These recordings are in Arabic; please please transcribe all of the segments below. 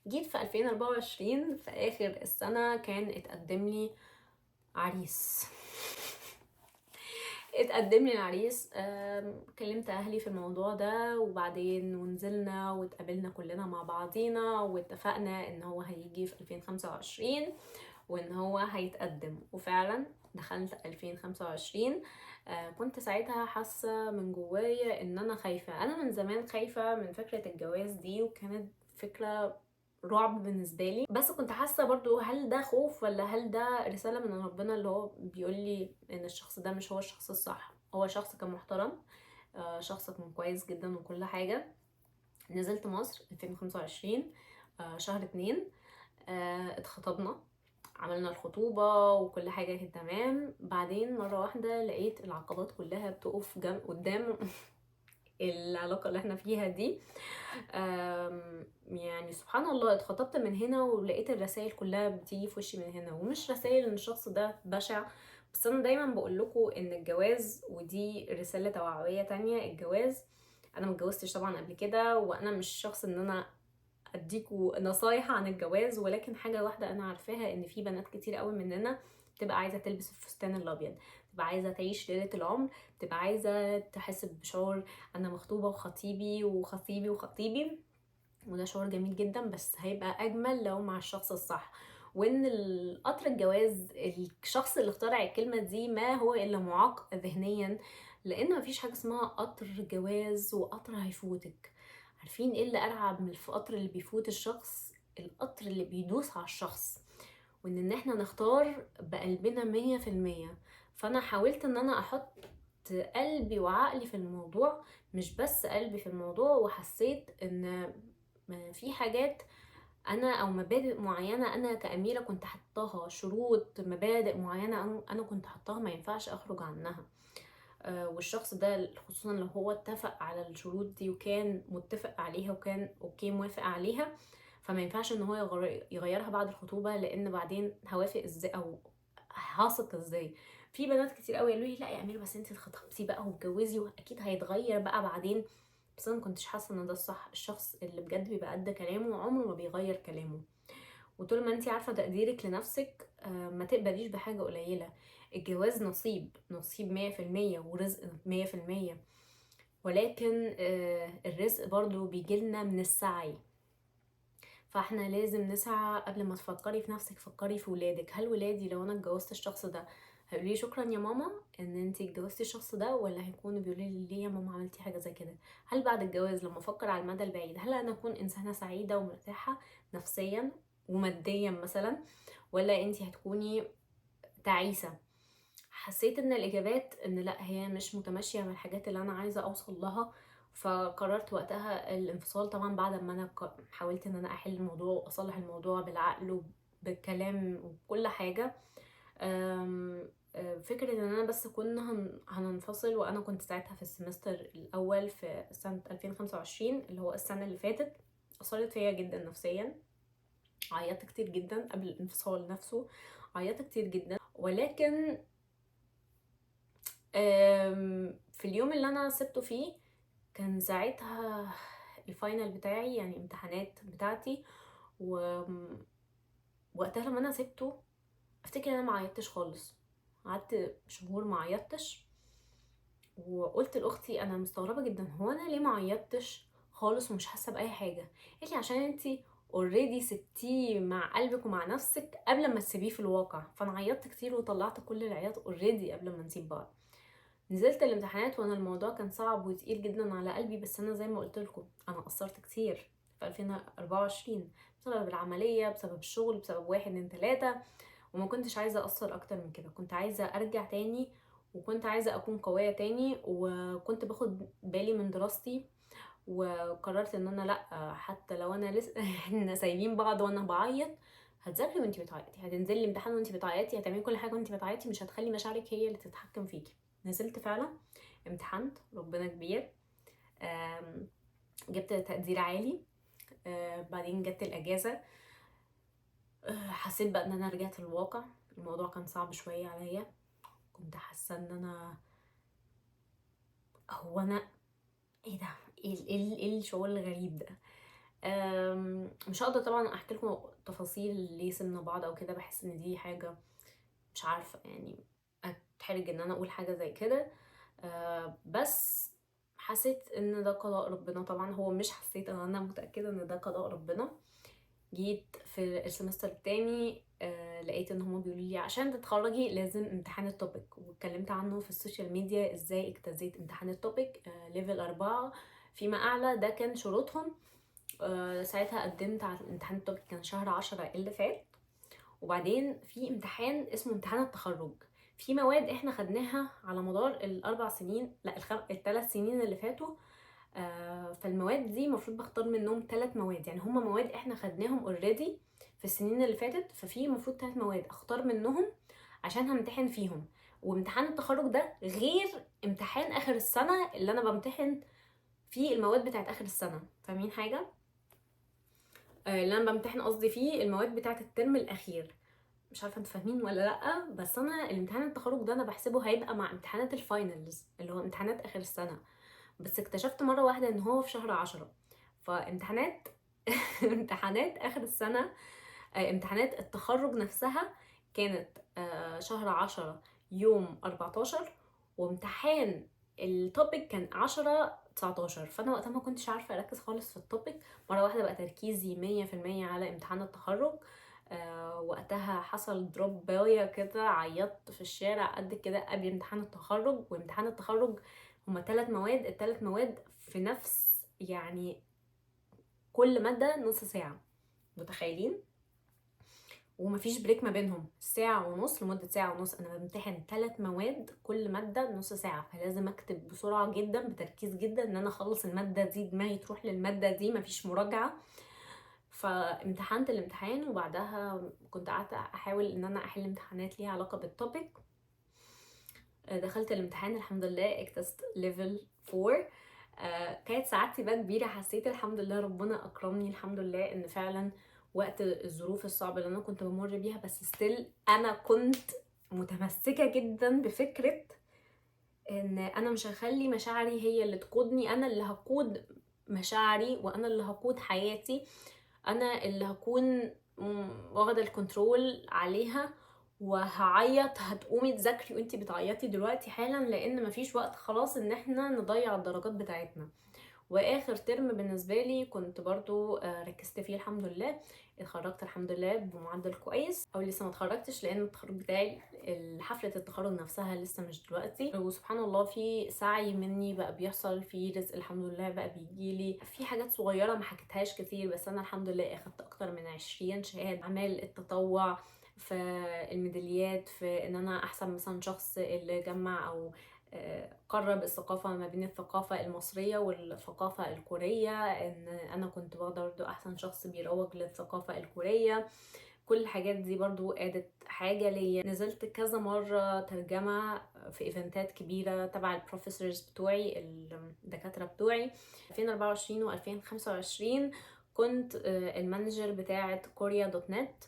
جيت في 2024 في اخر السنة كان اتقدم لي عريس. اتقدم لي العريس. كلمت اهلي في الموضوع ده، وبعدين ونزلنا واتقابلنا كلنا مع بعضينا واتفقنا ان هو هيجي في 2025 وان هو هيتقدم. وفعلا دخلت 2025. كنت ساعتها حاسة من جوايا ان انا خايفة. انا من زمان خايفة من فكرة الجواز دي، وكانت فكرة رعب بالنسبة لي. بس كنت حاسة برضو هل ده خوف ولا هل ده رسالة من ربنا اللي هو بيقول لي ان الشخص ده مش هو الشخص الصح. هو شخص كان محترم، شخص كان كويس جدا وكل حاجة. نزلت مصر 2025 شهر 2. اتخطبنا، عملنا الخطوبة وكل حاجة كانت تمام. بعدين مرة واحدة لقيت العقبات كلها بتقف قدام العلاقة اللي احنا فيها دي. يعني سبحان الله، اتخطبت من هنا ولقيت الرسائل كلها بتيجي في وشي من هنا. ومش رسائل ان الشخص ده بشع، بس انا دايما بقول لكم ان الجواز، ودي رسالة توعوية تانية، الجواز انا متجوزتش طبعا قبل كده، وانا مش شخص ان انا اديكوا نصايح عن الجواز، ولكن حاجة واحدة انا عارفاها، ان في بنات كتير قوي مننا بتبقى عايزة تلبس الفستان الابيض، بتبقى عايزة تعيش ليلة العمر، بتبقى عايزة تحس بشعور انا مخطوبة وخطيبي وخطيبي وخطيبي. وده شعور جميل جدا، بس هيبقى اجمل لو مع الشخص الصح. وان القطر الجواز، الشخص اللي اخترع الكلمة دي ما هو الا معاق ذهنيا، لان مفيش حاجة اسمها قطر جواز وقطر هيفوتك. عارفين ايه اللي ارعب من القطر اللي بيفوت الشخص؟ القطر اللي بيدوس على الشخص. وان احنا نختار بقلبنا 100%. فانا حاولت ان انا احط قلبي وعقلي في الموضوع، مش بس قلبي في الموضوع. وحسيت ان في حاجات انا او مبادئ معينه انا كأميرة كنت حطاها، شروط مبادئ معينه انا كنت حطاها ما ينفعش اخرج عنها. والشخص ده خصوصا لو هو اتفق على الشروط دي وكان متفق عليها وكان اوكي موافق عليها، فما ينفعش ان هو يغيرها بعد الخطوبه، لان بعدين هوافق ازاي او هثق ازاي؟ في بنات كتير قوي قالوا لي لا يا امير، بس انت اتخطبتي بقى واتجوزي واكيد هيتغير بقى بعدين. بس انا ما كنتش حاسه ان ده الصح. الشخص اللي بجد بيبقى قد كلامه عمره ما بيغير كلامه. وطول ما انت عارفه تقديرك لنفسك ما تقبليش بحاجه قليله. الجواز نصيب، نصيب 100%، ورزق 100%. ولكن الرزق برضو بيجيلنا من السعي. فاحنا لازم نسعى. قبل ما تفكري في نفسك فكري في ولادك. هل ولادي لو انا اتجوزت الشخص ده هيقولوا لي شكرا يا ماما ان انتي اتجوزتي الشخص ده، ولا هيكونوا بيقولوا لي ليه يا ماما عملتي حاجه زي كده؟ هل بعد الجواز لما افكر على المدى البعيد هل انا اكون انسانه سعيده ومرتاحه نفسيا وماديا مثلا، ولا انتي هتكوني تعيسه؟ حسيت ان الاجابات ان لا، هي مش متماشيه مع الحاجات اللي انا عايزه اوصل لها. فقررت وقتها الانفصال. طبعا بعد ما انا حاولت ان انا احل الموضوع واصلح الموضوع بالعقل وبالكلام وكل حاجه. فكرة ان انا بس كنا هننفصل، وانا كنت ساعتها في السمستر الاول في سنة 2025 اللي هو السنة اللي فاتت، اثرت فيا جدا نفسيا. عيطت كتير جدا قبل الانفصال نفسه، عيطت كتير جدا. ولكن في اليوم اللي انا سبته فيه كان ساعتها الفاينل بتاعي، يعني امتحانات بتاعتي. ووقتها لما انا سبته افتكر انا ما عيطتش خالص. قعدت شهور ما عيطتش. وقلت لاختي انا مستغربه جدا، هو انا ليه ما عيطتش خالص ومش حاسه باي حاجه؟ قالت لي عشان انتي اوريدي سبتيه مع قلبك ومع نفسك قبل ما تسيبيه في الواقع. فانا عيطت كتير وطلعت كل العياط اوريدي قبل ما نسيب بعض. نزلت الامتحانات وانا الموضوع كان صعب وتقيل جدا على قلبي، بس انا زي ما قلت لكم انا قصرت كتير في 2024 بسبب العمليه، بسبب الشغل، بسبب واحد اتنين تلاته. وما كنتش عايزه اقصر اكتر من كده، كنت عايزه ارجع تاني، وكنت عايزه اكون قويه تاني. وكنت باخد بالي من دراستي. وقررت ان انا لا، حتى لو انا لسه احنا سايبين بعض وانا بعيط، هتذاكري وانتي بتعيطي، هتنزلي الامتحان وانتي بتعيطي، هتعملي كل حاجه وانتي بتعيطي، مش هتخلي مشاعرك هي اللي تتحكم فيكي. نزلت فعلا، امتحنت، ربنا كبير. جبت تقدير عالي. بعدين جت الاجازه. حسيت بقى ان انا رجعت للواقع. الموضوع كان صعب شويه عليا. كنت حاسه ان انا، هو انا ايه ده؟ ايه الشعور الغريب ده؟ مش هقدر طبعا احكي لكم تفاصيل ليه سيبنا بعض او كده، بحس ان دي حاجه مش عارفه يعني اتحرج ان انا اقول حاجه زي كده. بس حسيت ان ده قضاء ربنا. طبعا هو مش حسيت، انا متاكده ان ده قضاء ربنا. جيت في السمستر التاني لقيت ان هما بيقولوا لي عشان تتخرجي لازم امتحان التوبيك، واتكلمت عنه في السوشيال ميديا ازاي اجتزيت امتحان التوبيك ليفل 4 فيما اعلى. ده كان شروطهم. ساعتها قدمت على امتحان التوبيك، كان شهر 10 اللي فات. وبعدين في امتحان اسمه امتحان التخرج. في مواد احنا خدناها على مدار ال4 سنين، لا ال3 سنين اللي فاتوا. فالمواد دي المفروض بختار منهم 3 مواد، يعني هما مواد احنا خدناهم اوريدي في السنين اللي فاتت، ففي المفروض 3 مواد اختار منهم عشان همتحن فيهم. وامتحان التخرج ده غير امتحان اخر السنة اللي انا بمتحن فيه المواد بتاعت اخر السنة. فاهمين حاجة؟ اللي انا بمتحن قصدي فيه المواد بتاعت الترم الاخير. مش عارفه انتوا فاهمين ولا لا، بس انا الامتحان التخرج ده انا بحسبه هيبقى مع امتحانات الفاينلز اللي هو امتحانات اخر السنه. بس اكتشفت مره واحده ان هو في شهر 10. فامتحانات امتحانات اخر السنه، امتحانات التخرج نفسها كانت شهر 10 يوم 14. وامتحان التوبيك كان 10/19. فانا وقتها ما كنتش عارفه اركز خالص في التوبيك. مره واحده بقى تركيزي 100% على امتحان التخرج. وقتها حصل دروب باية كده، عيطت في الشارع قد كده قبل امتحان التخرج. وامتحان التخرج هما 3 مواد، ال3 مواد في نفس يعني كل مادة نص ساعة، متخيلين؟ ومفيش بريك ما بينهم، ساعة ونص لمدة ساعة ونص. أنا بمتحن 3 مواد كل مادة نص ساعة، فلازم أكتب بسرعة جدا بتركيز جدا إن أنا أخلص المادة دي، دماغي تروح للمادة دي، مفيش مراجعة. فامتحنت الامتحان وبعدها كنت قاعدة أحاول إن أنا أحل امتحانات ليها علاقة بالتوبيك. دخلت الامتحان الحمد لله، اكتست ليفل 4. كانت سعادتي بقى كبيرة، حسيت الحمد لله ربنا أكرمني الحمد لله، إن فعلا وقت الظروف الصعبة اللي أنا كنت بمر بيها، بس ستيل أنا كنت متمسكة جدا بفكرة إن أنا مش هخلي مشاعري هي اللي تقودني، أنا اللي هقود مشاعري وأنا اللي هقود حياتي. أنا اللي هكون واخدة الكنترول عليها. وهعيط، هتقومي تذاكري وانتي بتعيطي دلوقتي حالا، لان مفيش وقت خلاص ان احنا نضيع الدرجات بتاعتنا. واخر ترم بالنسبه لي كنت برضو ركزت فيه الحمد لله. اتخرجت الحمد لله بمعدل كويس، او لسه ما اتخرجتش لان التخرج بتاعي حفله التخرج نفسها لسه مش دلوقتي. وسبحان الله في سعي مني بقى بيحصل، في رزق الحمد لله بقى بيجيلي، في حاجات صغيره ما حكيتهاش كتير، بس انا الحمد لله اخدت اكتر من 20 شهاده اعمال التطوع، في الميداليات، في ان انا احسن مثلا شخص اللي جمع او قرب الثقافة ما بين الثقافة المصرية والثقافة الكورية، ان انا كنت برضو احسن شخص بيروج للثقافة الكورية. كل الحاجات دي برضو ادت حاجة ليا. نزلت كذا مرة ترجمة في ايفنتات كبيرة تبع البروفيسورز بتوعي، الدكاترة بتوعي. 2024 و 2025 كنت المانجر بتاعة كوريا دوت نت،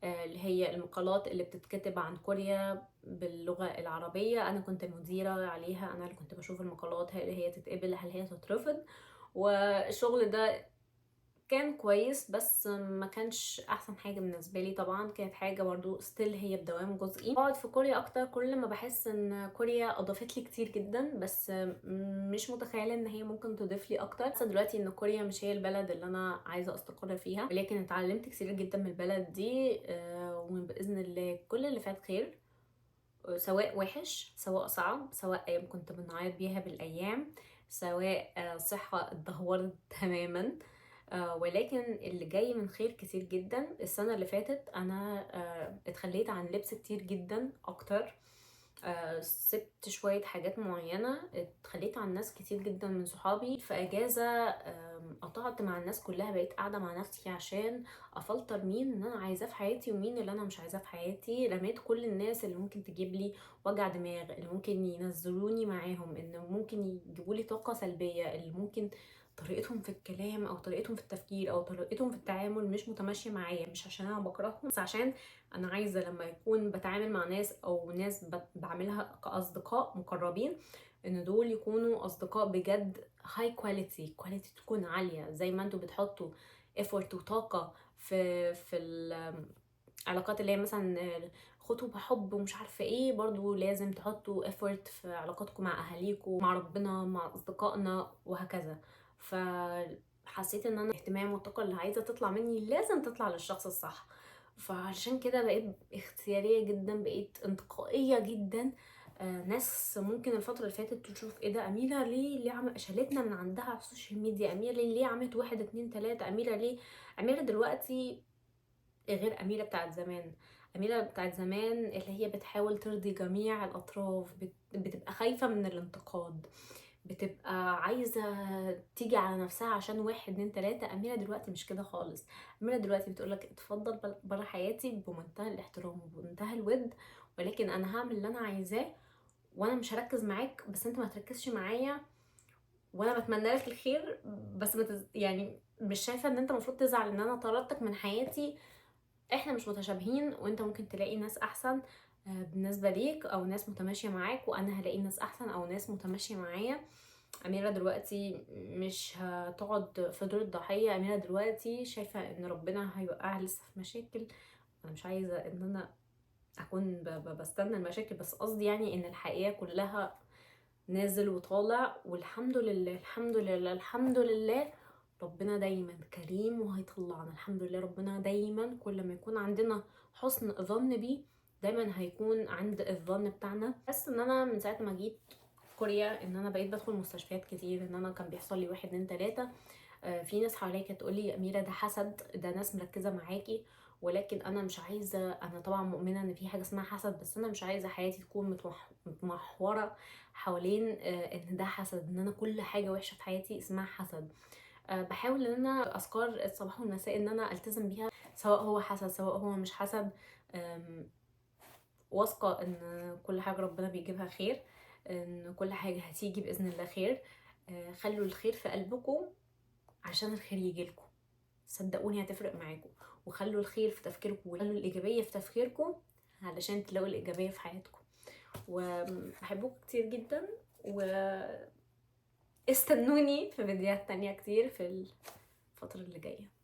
اللي هي المقالات اللي بتتكتب عن كوريا باللغة العربية. أنا كنت المديرة عليها، أنا اللي كنت بشوف المقالات هل هي تتقبل هل هي تترفض. والشغل ده كان كويس، بس ما كانش احسن حاجه بالنسبه لي. طبعا كانت حاجه برضو ستيل هي بدوام جزئي. بقعد في كوريا اكتر كل ما بحس ان كوريا اضافت لي كتير جدا، بس مش متخيله ان هي ممكن تضيف لي اكتر. بس دلوقتي ان كوريا مش هي البلد اللي انا عايزه استقر فيها، ولكن اتعلمت كتير جدا من البلد دي. وباذن الله كل اللي فات خير، سواء وحش سواء صعب، سواء ايام كنت بنعيط بيها بالايام، سواء صحة اتدهورت تماما. ولكن اللي جاي من خير كتير جدا. السنة اللي فاتت انا اتخليت عن لبس كتير جدا اكتر. سبت شوية حاجات معينة، اتخليت عن ناس كتير جدا من صحابي. في اجازة قطعت مع الناس كلها، بقيت قاعدة مع نفسي عشان افلتر مين اللي انا عايزاه في حياتي ومين اللي انا مش عايزاه في حياتي. رميت كل الناس اللي ممكن تجيب لي وجع دماغ، اللي ممكن ينزلوني معاهم، ان ممكن يجيبوا لي طاقة سلبية، اللي ممكن طريقتهم في الكلام او طريقتهم في التفكير او طريقتهم في التعامل مش متماشية معايا. مش عشان انا بكرههم، بس عشان انا عايزة لما يكون بتعامل مع ناس او ناس بعملها كاصدقاء مقربين، ان دول يكونوا اصدقاء بجد هاي كواليتي، كواليتي تكون عالية. زي ما انتوا بتحطوا effort وطاقة في العلاقات اللي هي مثلا خطوبة حب ومش عارفة ايه، برضو لازم تحطوا effort في علاقاتكم مع اهاليكم، مع ربنا، مع اصدقائنا وهكذا. فحسيت ان انا الاهتمام والطاقة اللي عايزة تطلع مني لازم تطلع للشخص الصح. فعشان كده بقيت اختيارية جدا، بقيت انتقائية جدا. ناس ممكن الفترة اللي فاتت تشوف ايه ده، أميرة ليه شالتنا من عندها على السوشيال ميديا، أميرة ليه عملت 1 2 3، أميرة ليه. أميرة دلوقتي غير أميرة بتاعت زمان. أميرة بتاعت زمان اللي هي بتحاول ترضي جميع الأطراف، بتبقى خايفة من الانتقاد، بتبقى عايزة تيجي على نفسها عشان 1 2 3. أميرة دلوقتي مش كده خالص. أميرة دلوقتي بتقولك اتفضل برا حياتي بمنتهى الاحترام وبمنتهى الود، ولكن أنا هعمل اللي أنا عايزاه، وأنا مش هركز معاك بس أنت ما تركزش معايا، وانا بتمنى لك الخير بس يعني مش شايفه ان انت المفروض تزعل ان انا طردتك من حياتي. احنا مش متشابهين، وانت ممكن تلاقي ناس احسن بالنسبه ليك، او ناس متماشيه معاك، وانا هلاقي ناس احسن او ناس متماشيه معايا. اميره دلوقتي مش هتقعد في دور الضحيه. اميره دلوقتي شايفه ان ربنا هيوقعها لسه في مشاكل. انا مش عايزه ان انا اكون بستنى المشاكل، بس قصدي يعني ان الحقيقه كلها نازل وطالع، والحمد لله الحمد لله الحمد لله. ربنا دايما كريم وهيطلعنا، الحمد لله. ربنا دايما كل ما يكون عندنا حسن ظن بيه دايما هيكون عند الظن بتاعنا. بس ان انا من ساعه ما جيت كوريا ان انا بقيت بدخل مستشفيات كتير، ان انا كان بيحصل لي 1 2 3. في ناس حواليا كانت تقول لي أميرة ده حسد، ده ناس مركزة معاكي، ولكن أنا مش عايزة. أنا طبعا مؤمنة إن في حاجة اسمها حسد، بس أنا مش عايزة حياتي تكون متمحورة حوالين إن ده حسد، إن أنا كل حاجة وحشة في حياتي اسمها حسد. بحاول إن أنا أذكار الصباح والمساء إن أنا ألتزم بيها، سواء هو حسد سواء هو مش حسد. واثقة إن كل حاجة ربنا بيجيبها خير، إن كل حاجة هتيجي بإذن الله خير. خلوا الخير في قلبكم عشان الخير يجيلكم، صدقوني هتفرق معاكم. وخلوا الخير في تفكيركم، وخلوا الإيجابية في تفكيركم علشان تلاقوا الإيجابية في حياتكم. وبحبكم كتير جدا، واستنوني في فيديوهات تانية كتير في الفترة اللي جاية.